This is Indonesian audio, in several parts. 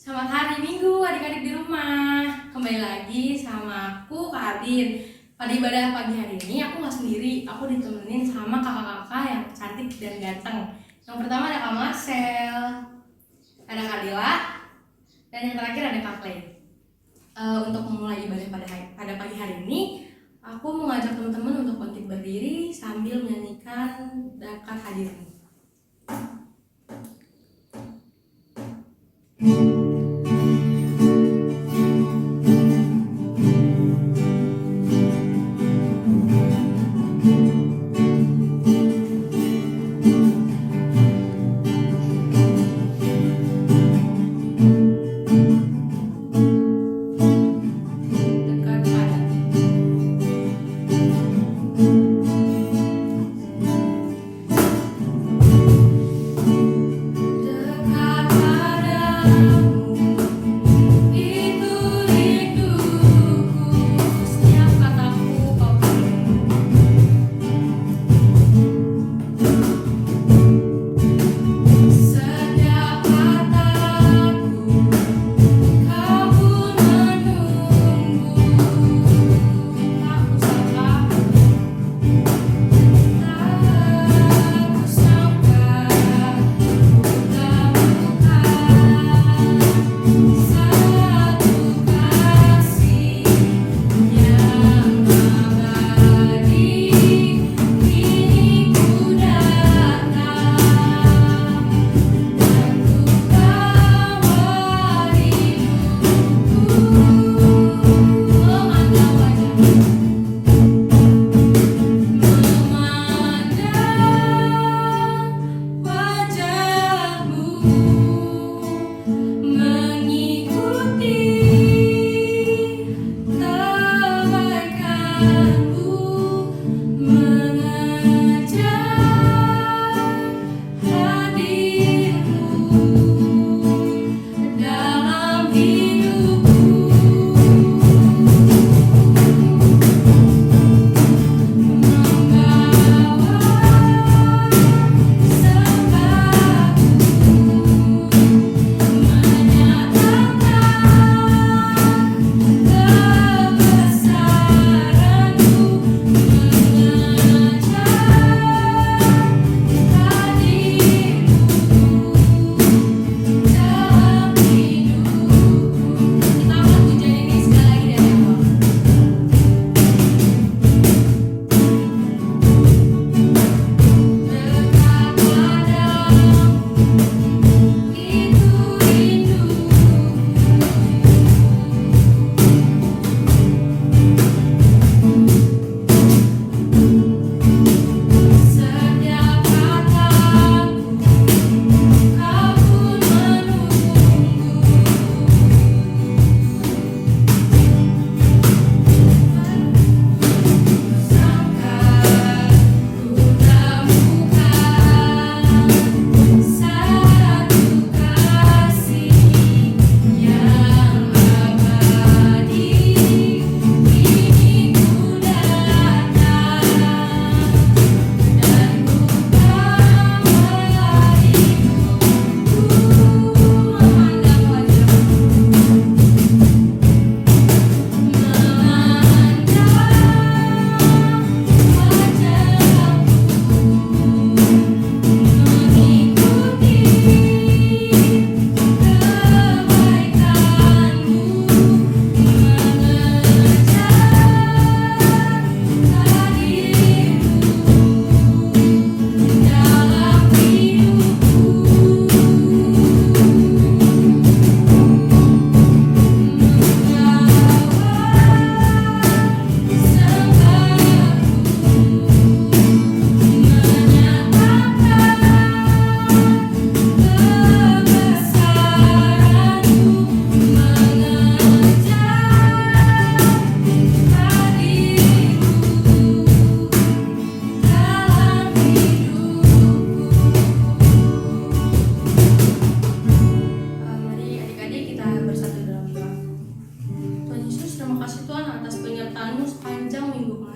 Selamat hari Minggu adik-adik di rumah. Kembali lagi sama aku Kak Adin. Pada ibadah pagi hari ini aku nggak sendiri, aku ditemenin sama kakak-kakak yang cantik dan ganteng. Yang pertama ada Kak Marcel, ada Kak Dila, dan yang terakhir ada Kak Clay. Untuk memulai ibadah pada pagi hari ini, aku mengajak teman-teman untuk bangkit berdiri sambil menyanyikan zakat hadirmu.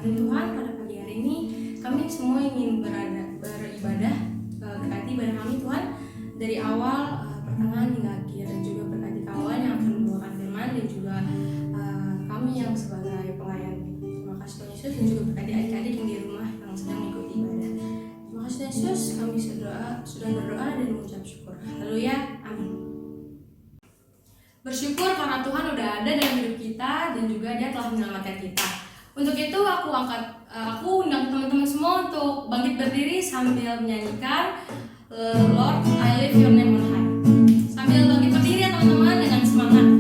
Tuhan, pada pagi hari ini kami semua ingin beribadah, berkati ibadah kami Tuhan dari awal, pertengahan hingga akhir, dan juga berkati kami Yesus dan juga adik-adik yang di rumah yang sedang mengikuti ibadah. Terima kasih Tuhan Yesus, kami sudah berdoa dan mengucap syukur. Haleluya, amin. Bersyukur karena Tuhan udah ada dalam hidup kita dan juga Dia telah menyelamatkan kita. Untuk itu aku undang teman-teman semua untuk bangkit berdiri sambil menyanyikan Lord, I lift your name on high. Sambil bangkit berdiri ya teman-teman dengan semangat.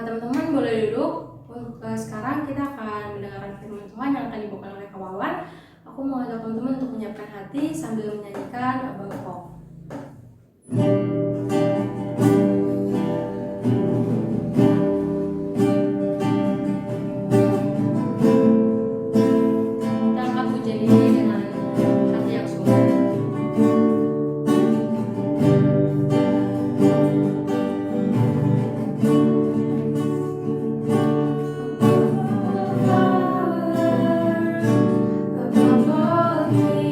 Teman-teman boleh duduk. Sekarang kita akan mendengarkan firman Tuhan yang akan dibawakan oleh kawan. Aku mau ajak teman-teman untuk menyiapkan hati sambil menyanyikan Bangkok. Kita angkat pujian ini dengan hati yang sungguh. Above all things,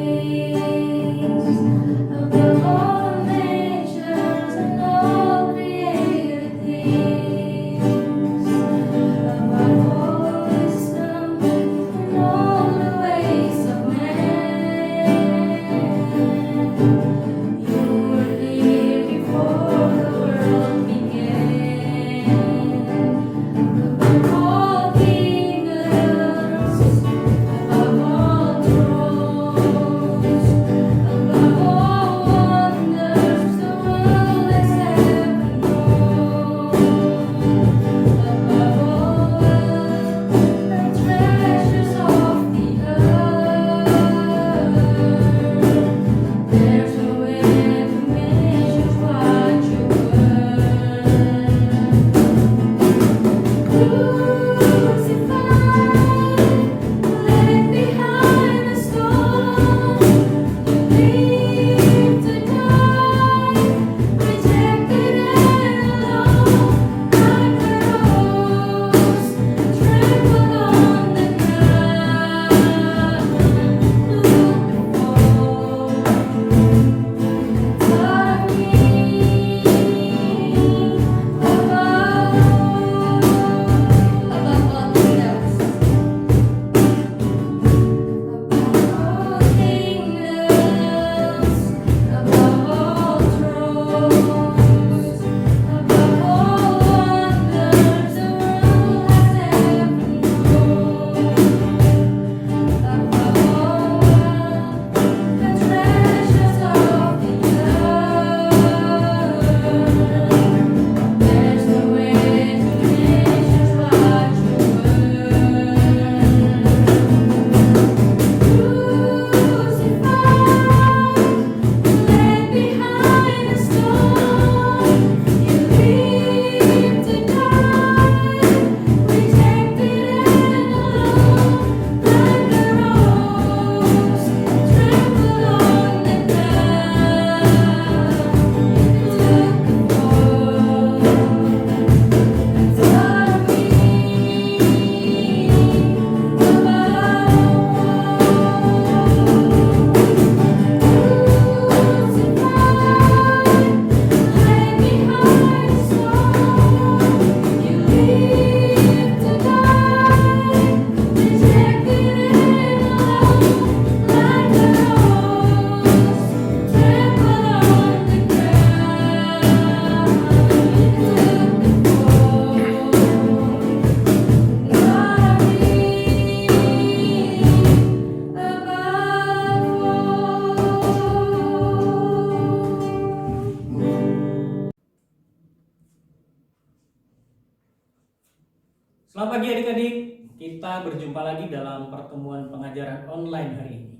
Selamat pagi adik-adik, kita berjumpa lagi dalam pertemuan pengajaran online hari ini.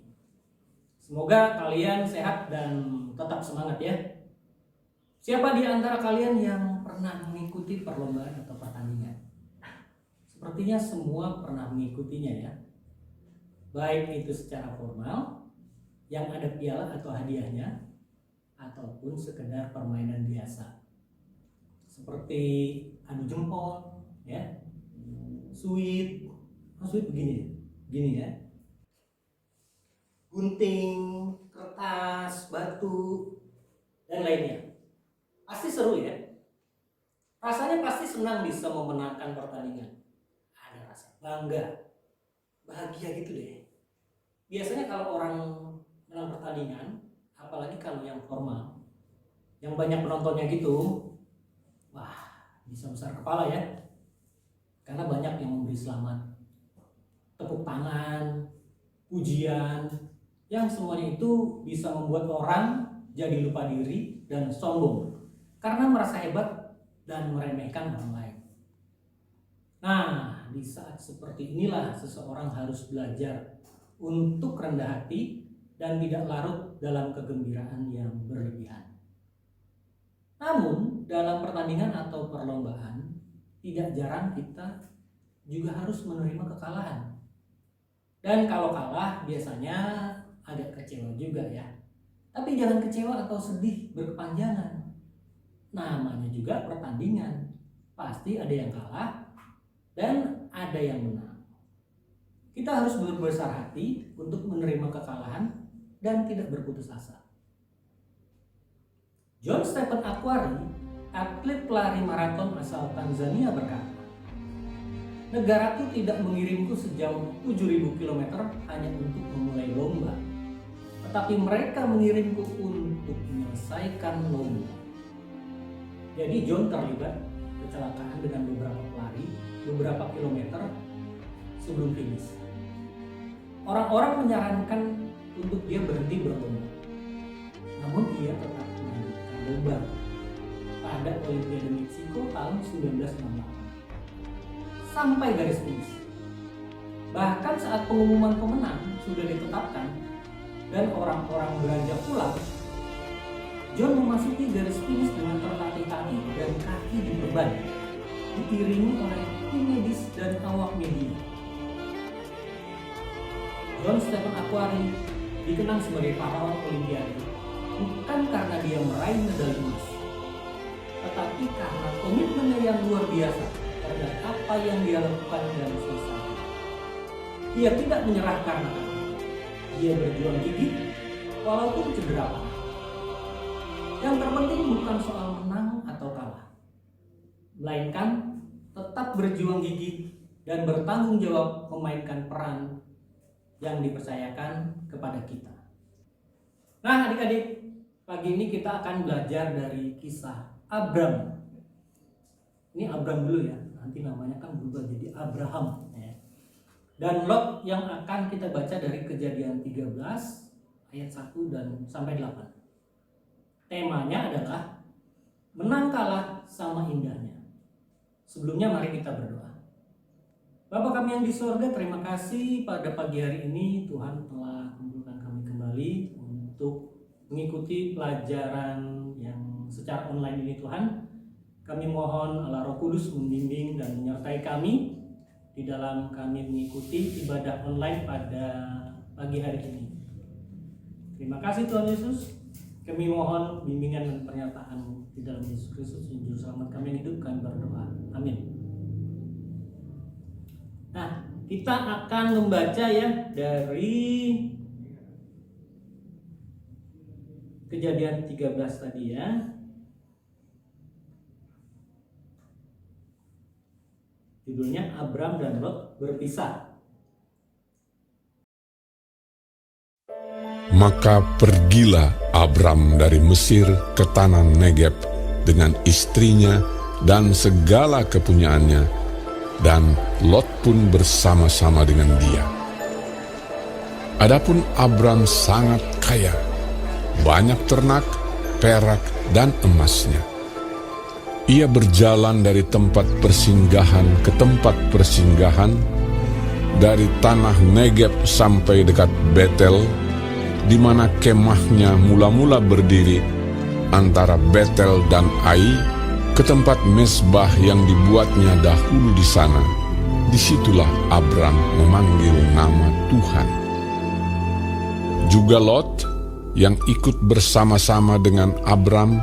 Semoga kalian sehat dan tetap semangat ya. Siapa di antara kalian yang pernah mengikuti perlombaan atau pertandingan? Sepertinya semua pernah mengikutinya ya. Baik itu secara formal, yang ada piala atau hadiahnya, ataupun sekedar permainan biasa. Seperti adu jempol, ya. Sweet begini ya, gunting, kertas, batu, dan lainnya. Pasti seru ya. Rasanya pasti senang bisa memenangkan pertandingan. Ada rasa bangga, bahagia gitu deh. Biasanya kalau orang menang pertandingan, apalagi kalau yang formal, yang banyak penontonnya gitu, wah bisa besar kepala ya. Karena banyak yang memberi selamat, tepuk tangan, pujian, yang semuanya itu bisa membuat orang jadi lupa diri dan sombong karena merasa hebat dan meremehkan orang lain. Nah, di saat seperti inilah seseorang harus belajar untuk rendah hati dan tidak larut dalam kegembiraan yang berlebihan. Namun, dalam pertandingan atau perlombaan, tidak jarang kita juga harus menerima kekalahan. Dan kalau kalah biasanya agak kecewa juga ya. Tapi jangan kecewa atau sedih berkepanjangan. Namanya juga pertandingan. Pasti ada yang kalah dan ada yang menang. Kita harus berbesar hati untuk menerima kekalahan dan tidak berputus asa. John Stephen Akhwari, atlet pelari maraton asal Tanzania berkata, "Negaraku tidak mengirimku sejauh 7.000 km hanya untuk memulai lomba, tetapi mereka mengirimku untuk menyelesaikan lomba." Jadi John terlibat kecelakaan dengan beberapa pelari beberapa kilometer sebelum finish. Orang-orang menyarankan untuk dia berhenti berlomba, namun ia tetap melanjutkan lomba pada Olimpiade Meksiko tahun 1968 sampai garis finish. Bahkan saat pengumuman pemenang sudah ditetapkan dan orang-orang beranjak pulang, John memasuki garis finish dengan tertatih-tatih dan kaki diperban, diiringi oleh tim medis dan awak media. John Stephen Akhwari dikenang sebagai pahlawan Olimpiade bukan karena dia meraih medali emas, tetapi karena komitmennya yang luar biasa terhadap apa yang dia lakukan dalam selesai. Dia tidak menyerah karena kalah. Dia berjuang gigih walaupun cedera parah. Yang terpenting bukan soal menang atau kalah, melainkan tetap berjuang gigih dan bertanggung jawab memainkan peran yang dipercayakan kepada kita. Nah adik-adik, pagi ini kita akan belajar dari kisah Abram. Ini Abram dulu ya, nanti namanya kan berubah jadi Abraham ya. Dan Lot yang akan kita baca dari Kejadian 13 ayat 1 dan sampai 8. Temanya adalah menang kalah sama indahnya. Sebelumnya mari kita berdoa. Bapa kami yang di surga, terima kasih pada pagi hari ini Tuhan telah kumpulkan kami kembali untuk mengikuti pelajaran yang secara online ini Tuhan. Kami mohon Allah Roh Kudus membimbing dan menyertai kami di dalam kami mengikuti ibadah online pada pagi hari ini. Terima kasih Tuhan Yesus. Kami mohon bimbingan dan pernyataan di dalam Yesus Kristus, Juru Selamat kami yang hidup, kami berdoa. Amin. Nah, kita akan membaca ya dari Kejadian 13 tadi ya. Judulnya Abram dan Lot berpisah. Maka pergilah Abram dari Mesir ke tanah Negeb dengan istrinya dan segala kepunyaannya, dan Lot pun bersama-sama dengan dia. Adapun Abram sangat kaya, banyak ternak, perak, dan emasnya. Ia berjalan dari tempat persinggahan ke tempat persinggahan, dari tanah Negeb sampai dekat Betel, di mana kemahnya mula-mula berdiri antara Betel dan Ai, ke tempat mezbah yang dibuatnya dahulu di sana. Disitulah Abram memanggil nama Tuhan. Juga Lot yang ikut bersama-sama dengan Abram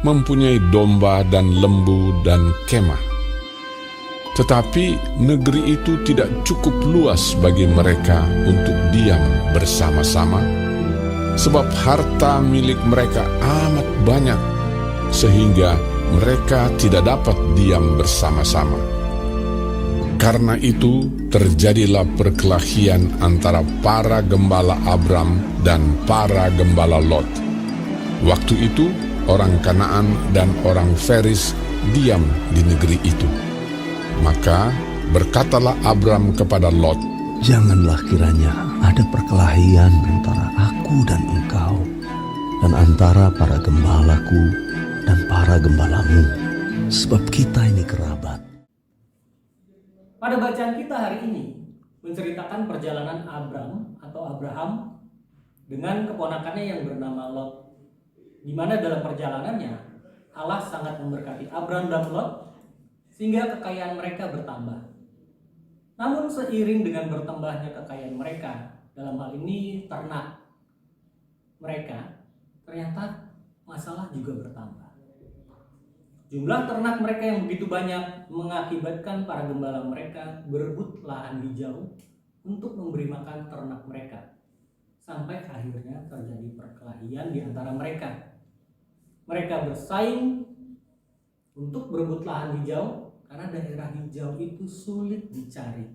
mempunyai domba dan lembu dan kemah. Tetapi negeri itu tidak cukup luas bagi mereka untuk diam bersama-sama, sebab harta milik mereka amat banyak, sehingga mereka tidak dapat diam bersama-sama. Karena itu terjadilah perkelahian antara para gembala Abram dan para gembala Lot. Waktu itu orang Kanaan dan orang Feris diam di negeri itu. Maka berkatalah Abram kepada Lot, "Janganlah kiranya ada perkelahian antara aku dan engkau, dan antara para gembalaku dan para gembalamu, sebab kita ini kerabat." Pada bacaan kita hari ini menceritakan perjalanan Abram atau Abraham dengan keponakannya yang bernama Lot, di mana dalam perjalanannya Allah sangat memberkati Abram dan Lot sehingga kekayaan mereka bertambah. Namun seiring dengan bertambahnya kekayaan mereka, dalam hal ini ternak mereka, ternyata masalah juga bertambah. Jumlah ternak mereka yang begitu banyak mengakibatkan para gembala mereka berebut lahan hijau untuk memberi makan ternak mereka. Sampai akhirnya terjadi perkelahian di antara mereka. Mereka bersaing untuk berebut lahan hijau karena daerah hijau itu sulit dicari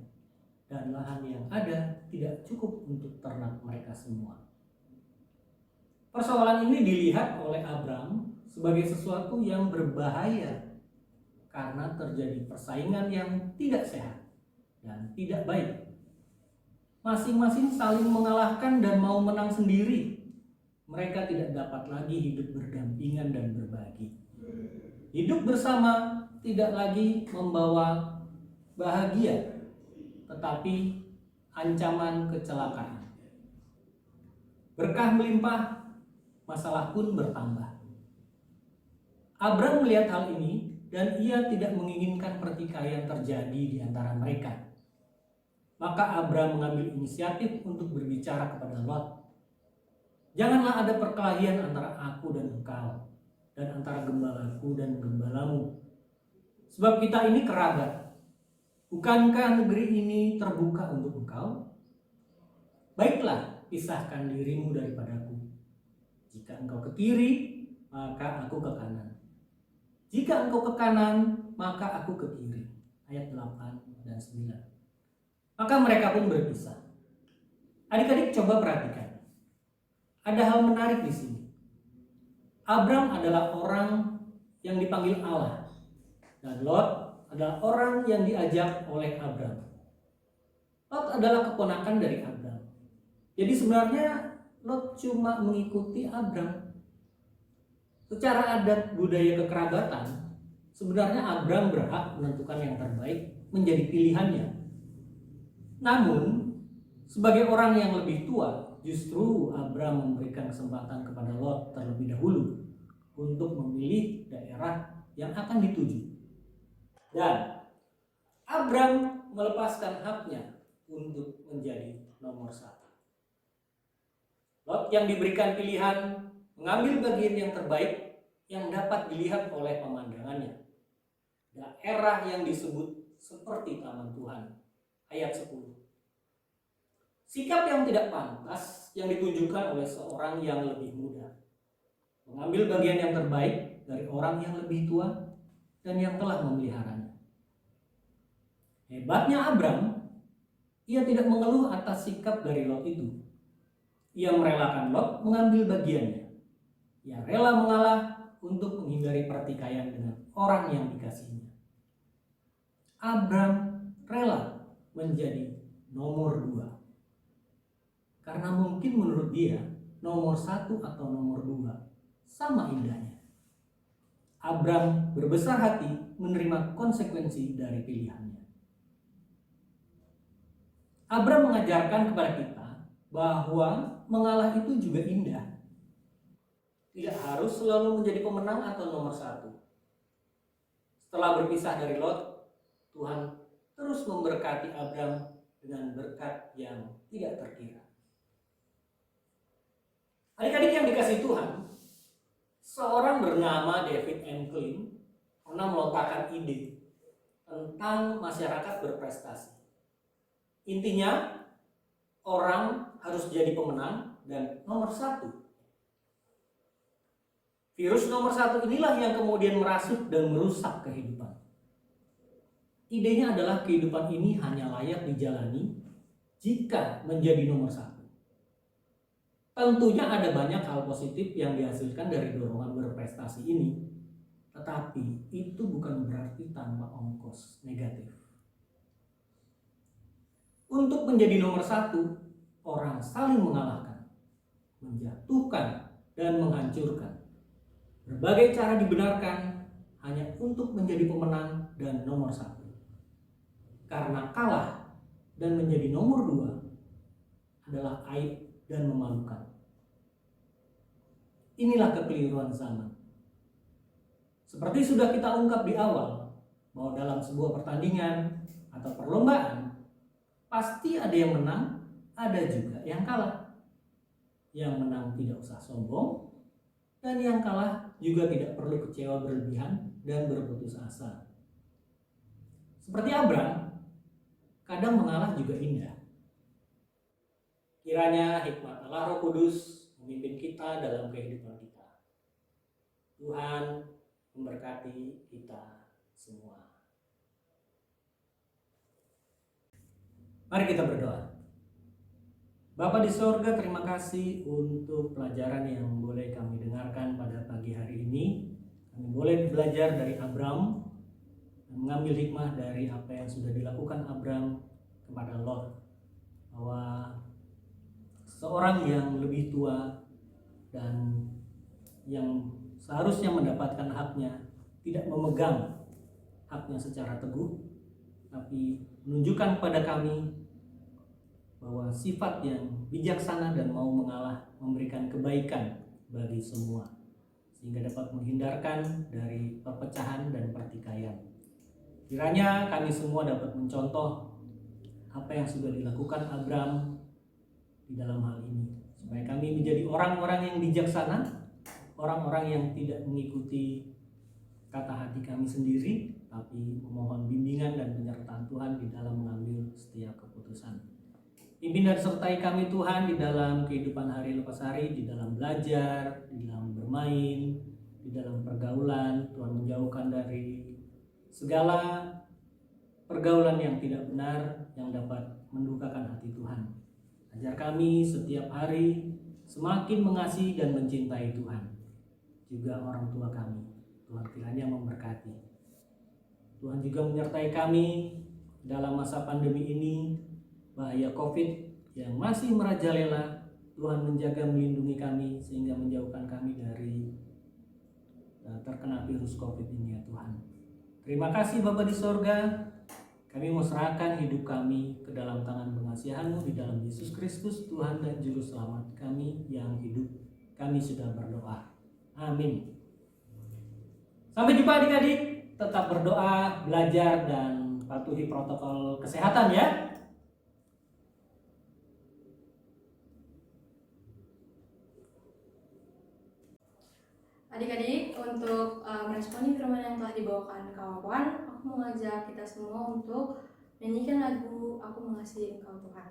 dan lahan yang ada tidak cukup untuk ternak mereka semua. Persoalan ini dilihat oleh Abram sebagai sesuatu yang berbahaya karena terjadi persaingan yang tidak sehat dan tidak baik. Masing-masing saling mengalahkan dan mau menang sendiri. Mereka tidak dapat lagi hidup berdampingan dan berbagi. Hidup bersama tidak lagi membawa bahagia, tetapi ancaman kecelakaan. Berkah melimpah, masalah pun bertambah. Abram melihat hal ini dan ia tidak menginginkan pertikaian terjadi di antara mereka. Maka Abram mengambil inisiatif untuk berbicara kepada Lot. "Janganlah ada perkelahian antara aku dan engkau, dan antara gembalaku dan gembalamu. Sebab kita ini kerabat. Bukankah negeri ini terbuka untuk engkau? Baiklah, pisahkan dirimu daripadaku. Jika engkau ke kiri, maka aku ke kanan. Jika engkau ke kanan, maka aku ke kiri." Ayat 8 dan 9. Maka mereka pun berpisah. Adik-adik coba perhatikan. Ada hal menarik di sini. Abram adalah orang yang dipanggil Allah. Dan Lot adalah orang yang diajak oleh Abram. Lot adalah keponakan dari Abram. Jadi sebenarnya Lot cuma mengikuti Abram. Secara adat budaya kekerabatan, sebenarnya Abram berhak menentukan yang terbaik menjadi pilihannya. Namun, sebagai orang yang lebih tua, justru Abram memberikan kesempatan kepada Lot terlebih dahulu untuk memilih daerah yang akan dituju. Dan Abram melepaskan haknya untuk menjadi nomor satu. Lot yang diberikan pilihan mengambil bagian yang terbaik yang dapat dilihat oleh pemandangannya. Daerah yang disebut seperti taman Tuhan. Ayat 10. Sikap yang tidak pantas yang ditunjukkan oleh seorang yang lebih muda. Mengambil bagian yang terbaik dari orang yang lebih tua dan yang telah memeliharanya. Hebatnya Abram, ia tidak mengeluh atas sikap dari Lot itu. Ia merelakan Lot mengambil bagiannya. Ia rela mengalah untuk menghindari pertikaian dengan orang yang dikasihinya. Abram rela menjadi nomor 2. Karena mungkin menurut dia nomor 1 atau nomor 2 sama indahnya. Abram berbesar hati menerima konsekuensi dari pilihannya. Abram mengajarkan kepada kita bahwa mengalah itu juga indah. Tidak harus selalu menjadi pemenang atau nomor satu. Setelah berpisah dari Lot, Tuhan terus memberkati Abram dengan berkat yang tidak terkira. Adik-adik yang dikasihi Tuhan, seorang bernama David M. Klein pernah melontarkan ide tentang masyarakat berprestasi. Intinya, orang harus jadi pemenang dan nomor satu. Virus nomor satu inilah yang kemudian merasuk dan merusak kehidupan. Idenya adalah kehidupan ini hanya layak dijalani jika menjadi nomor satu. Tentunya ada banyak hal positif yang dihasilkan dari dorongan berprestasi ini, tetapi itu bukan berarti tanpa ongkos negatif. Untuk menjadi nomor satu, orang saling mengalahkan, menjatuhkan, dan menghancurkan. Berbagai cara dibenarkan hanya untuk menjadi pemenang dan nomor satu. Karena kalah dan menjadi nomor dua adalah aib dan memalukan. Inilah kekeliruan zaman. Seperti sudah kita ungkap di awal, bahwa dalam sebuah pertandingan atau perlombaan, pasti ada yang menang, ada juga yang kalah. Yang menang tidak usah sombong, dan yang kalah juga tidak perlu kecewa berlebihan dan berputus asa. Seperti Abram, kadang mengalah juga indah. Kiranya hikmat Allah Roh Kudus memimpin kita dalam kehidupan kita. Tuhan memberkati kita semua. Mari kita berdoa. Bapa di sorga, terima kasih untuk pelajaran yang boleh kami dengarkan pada pagi hari ini. Kami boleh belajar dari Abram dan mengambil hikmah dari apa yang sudah dilakukan Abram kepada Lot, bahwa seorang yang lebih tua dan yang seharusnya mendapatkan haknya tidak memegang haknya secara teguh, tapi menunjukkan kepada kami bahwa sifat yang bijaksana dan mau mengalah memberikan kebaikan bagi semua, sehingga dapat menghindarkan dari perpecahan dan pertikaian. Kiranya kami semua dapat mencontoh apa yang sudah dilakukan Abram di dalam hal ini, supaya kami menjadi orang-orang yang bijaksana, orang-orang yang tidak mengikuti kata hati kami sendiri, tapi memohon bimbingan dan penyertaan Tuhan di dalam mengambil setiap keputusan. Pimpin dan sertai kami Tuhan di dalam kehidupan hari lepas hari, di dalam belajar, di dalam bermain, di dalam pergaulan. Tuhan menjauhkan dari segala pergaulan yang tidak benar yang dapat mendukakan hati Tuhan. Ajar kami setiap hari semakin mengasihi dan mencintai Tuhan, juga orang tua kami. Tuhan kiranya memberkati. Tuhan juga menyertai kami dalam masa pandemi ini, bahaya COVID yang masih merajalela. Tuhan menjaga melindungi kami sehingga menjauhkan kami dari terkena virus COVID ini ya Tuhan. Terima kasih Bapa di sorga. Kami mau serahkan hidup kami ke dalam tangan pengasihan-Mu di dalam Yesus Kristus Tuhan dan Juru Selamat kami yang hidup. Kami sudah berdoa. Amin. Sampai jumpa adik-adik. Tetap berdoa, belajar, dan patuhi protokol kesehatan ya. Adik-adik, untuk meresponi firman yang telah dibawakan kawan, aku mengajak kita semua untuk menyanyikan lagu Aku Mengasihi Engkau Tuhan.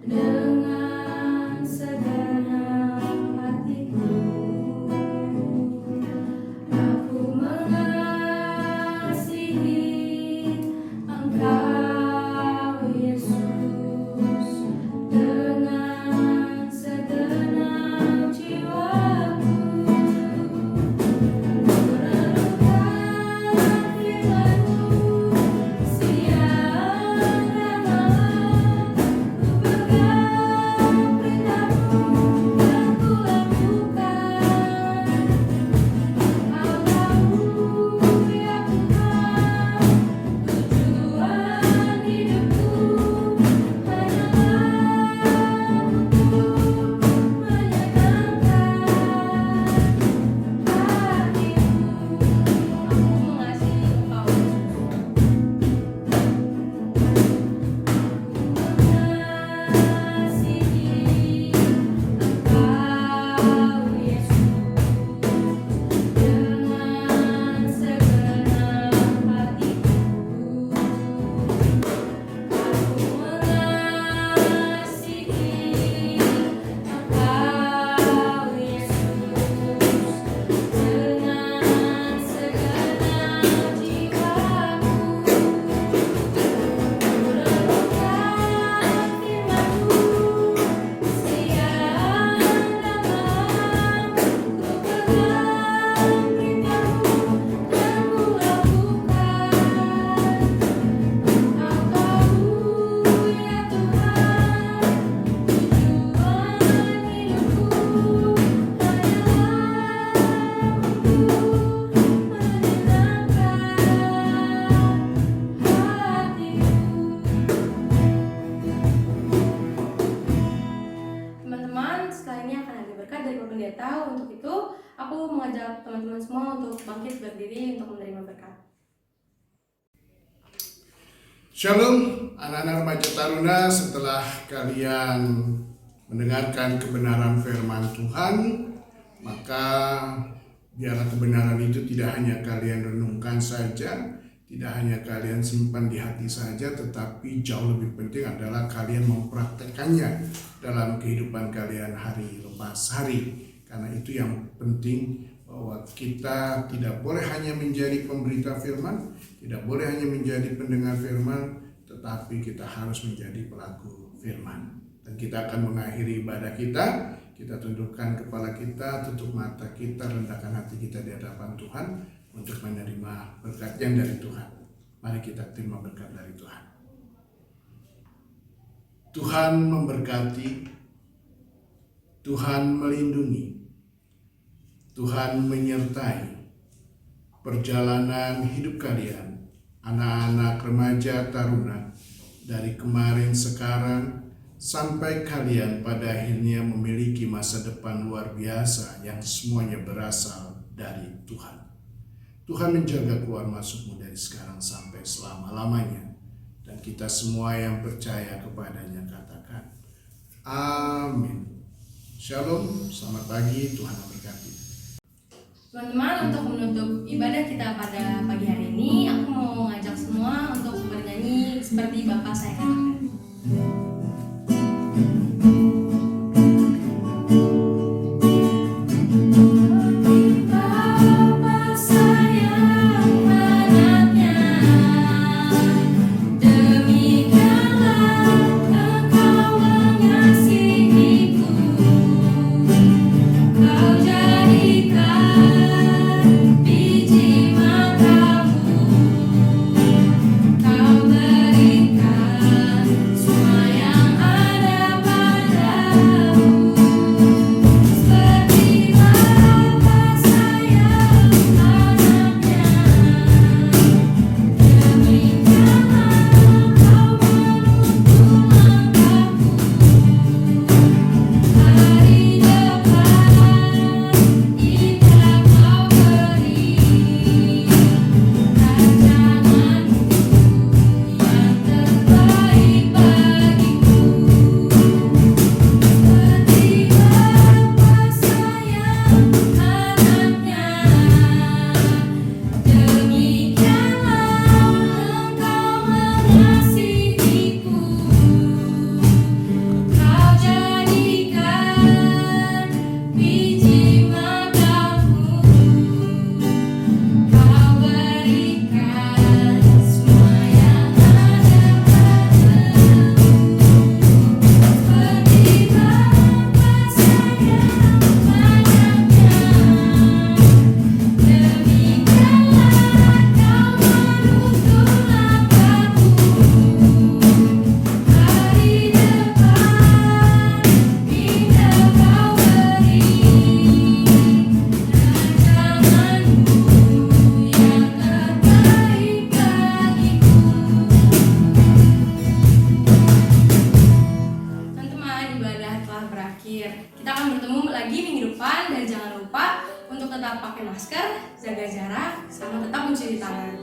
Dengan segenap hatiku aku mengajak teman-teman semua untuk bangkit berdiri untuk menerima berkat. Shalom anak-anak remaja taruna, setelah kalian mendengarkan kebenaran firman Tuhan, maka biarlah kebenaran itu tidak hanya kalian renungkan saja, tidak hanya kalian simpan di hati saja, tetapi jauh lebih penting adalah kalian mempraktekannya dalam kehidupan kalian hari lepas hari. Karena itu yang penting, bahwa kita tidak boleh hanya menjadi pemberita firman, tidak boleh hanya menjadi pendengar firman, tetapi kita harus menjadi pelaku firman. Dan kita akan mengakhiri ibadah kita. Kita tundukkan kepala kita, tutup mata kita, rendahkan hati kita di hadapan Tuhan untuk menerima berkat yang dari Tuhan. Mari kita terima berkat dari Tuhan. Tuhan memberkati, Tuhan melindungi, Tuhan menyertai perjalanan hidup kalian, anak-anak remaja taruna, dari kemarin, sekarang, sampai kalian pada akhirnya memiliki masa depan luar biasa yang semuanya berasal dari Tuhan. Tuhan menjaga keluar masukmu dari sekarang sampai selama-lamanya. Dan kita semua yang percaya kepadanya katakan, amin. Shalom, selamat pagi, Tuhan memberkati. Teman-teman, untuk menutup ibadah kita pada pagi hari ini, aku mau ngajak semua untuk bernyanyi seperti Bapa saya katakan. Kita akan bertemu lagi minggu depan, dan jangan lupa untuk tetap pakai masker, jaga jarak, sama tetap mencuci tangan.